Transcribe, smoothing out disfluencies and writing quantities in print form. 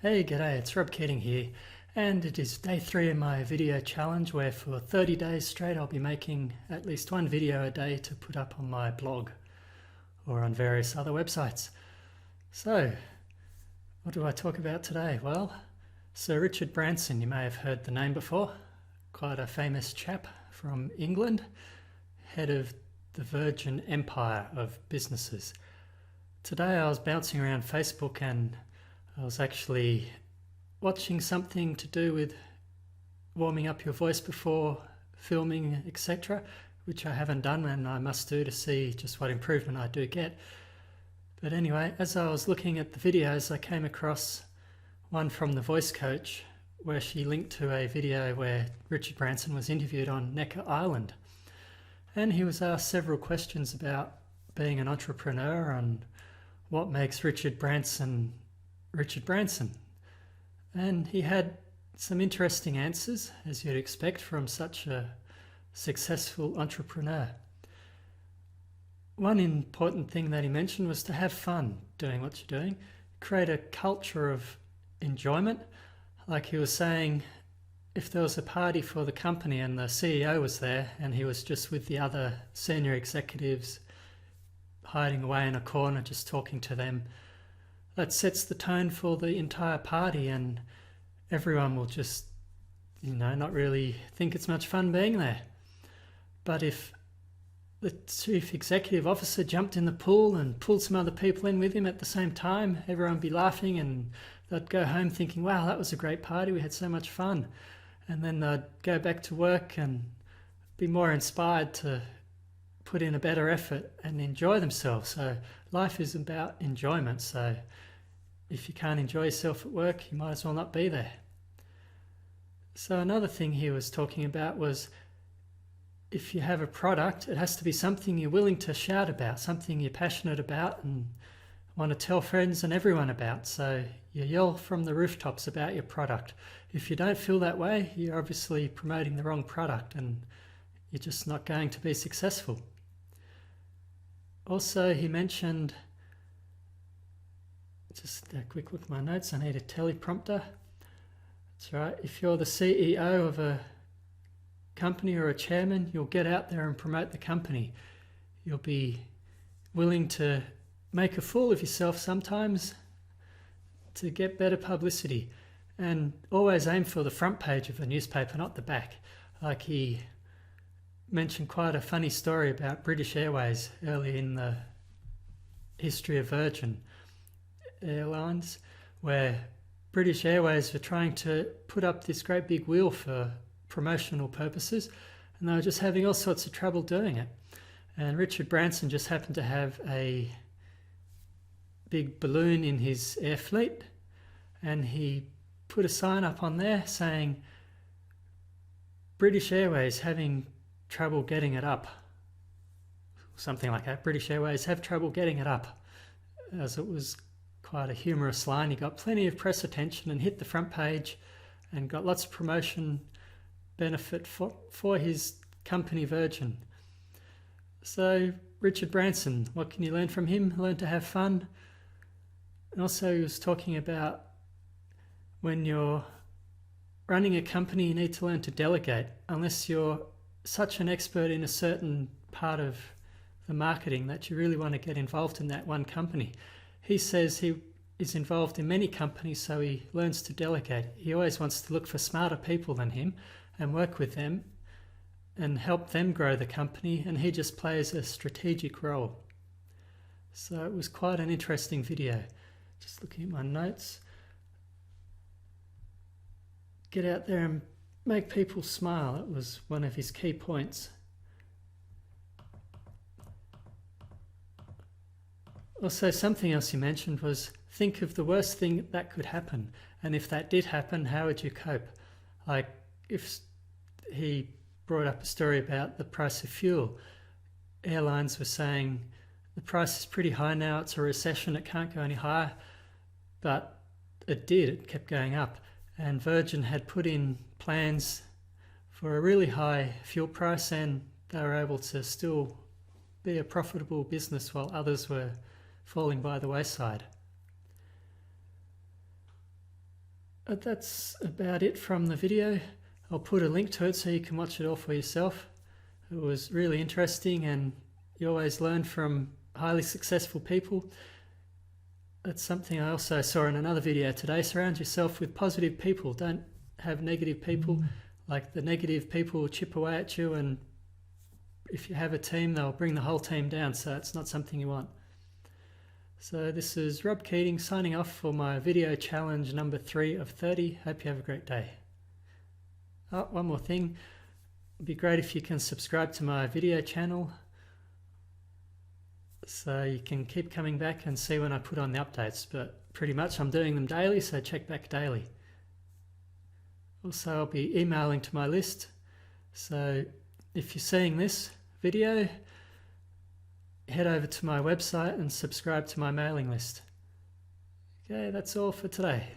Hey, g'day, it's Rob Keating here, and it is day 3 in my video challenge where for 30 days straight I'll be making at least one video a day to put up on my blog or on various other websites. So, what do I talk about today? Well, Sir Richard Branson, you may have heard the name before, quite a famous chap from England, head of the Virgin Empire of businesses. Today I was bouncing around Facebook and I was actually watching something to do with warming up your voice before filming, etc., which I haven't done and I must do to see just what improvement I do get. But anyway, as I was looking at the videos, I came across one from the voice coach where she linked to a video where Richard Branson was interviewed on Necker Island. And he was asked several questions about being an entrepreneur and what makes Richard Branson. And he had some interesting answers, as you'd expect from such a successful entrepreneur. One important thing that he mentioned was to have fun doing what you're doing, create a culture of enjoyment. Like he was saying, if there was a party for the company and the CEO was there and he was just with the other senior executives hiding away in a corner just talking to them, that sets the tone for the entire party and everyone will just, not really think it's much fun being there. But if the chief executive officer jumped in the pool and pulled some other people in with him at the same time, everyone would be laughing and they'd go home thinking, wow, that was a great party, we had so much fun. And then they'd go back to work and be more inspired to put in a better effort and enjoy themselves. So life is about enjoyment. So if you can't enjoy yourself at work, you might as well not be there. So another thing he was talking about was if you have a product, it has to be something you're willing to shout about, something you're passionate about and want to tell friends and everyone about. So you yell from the rooftops about your product. If you don't feel that way, you're obviously promoting the wrong product and you're just not going to be successful. Also, he mentioned, just a quick look at my notes, I need a teleprompter. That's right, if you're the CEO of a company or a chairman, you'll get out there and promote the company. You'll be willing to make a fool of yourself sometimes to get better publicity, and always aim for the front page of the newspaper, not the back. Like he mentioned quite a funny story about British Airways early in the history of Virgin Airlines, where British Airways were trying to put up this great big wheel for promotional purposes and they were just having all sorts of trouble doing it. And Richard Branson just happened to have a big balloon in his air fleet and he put a sign up on there saying British Airways having trouble getting it up, something like that. British Airways have trouble getting it up, as it was quite a humorous line. He got plenty of press attention and hit the front page and got lots of promotion benefit for his company Virgin. So Richard Branson, what can you learn from him? Learn to have fun. And also he was talking about when you're running a company, you need to learn to delegate. Unless you're such an expert in a certain part of the marketing that you really want to get involved in that one company. He says he is involved in many companies, so he learns to delegate. He always wants to look for smarter people than him and work with them and help them grow the company, and he just plays a strategic role. So it was quite an interesting video. Just looking at my notes. Get out there and make people smile. That was one of his key points. Also, something else he mentioned was think of the worst thing that could happen. And if that did happen, how would you cope? Like if he brought up a story about the price of fuel. Airlines were saying the price is pretty high now, it's a recession, it can't go any higher. But it did, it kept going up. And Virgin had put in plans for a really high fuel price and they were able to still be a profitable business while others were falling by the wayside. That's about it from the video. I'll put a link to it so you can watch it all for yourself. It was really interesting, and you always learn from highly successful people. That's something I also saw in another video today. Surround yourself with positive people. Don't have negative people. Like, the negative people will chip away at you, and if you have a team, they'll bring the whole team down, so it's not something you want. So this is Rob Keating signing off for my video challenge number 3 of 30. Hope you have a great day. Oh, one more thing. It'd be great if you can subscribe to my video channel so you can keep coming back and see when I put on the updates, but pretty much I'm doing them daily, so check back daily. Also, I'll be emailing to my list, so if you're seeing this video, head over to my website and subscribe to my mailing list. Okay, that's all for today.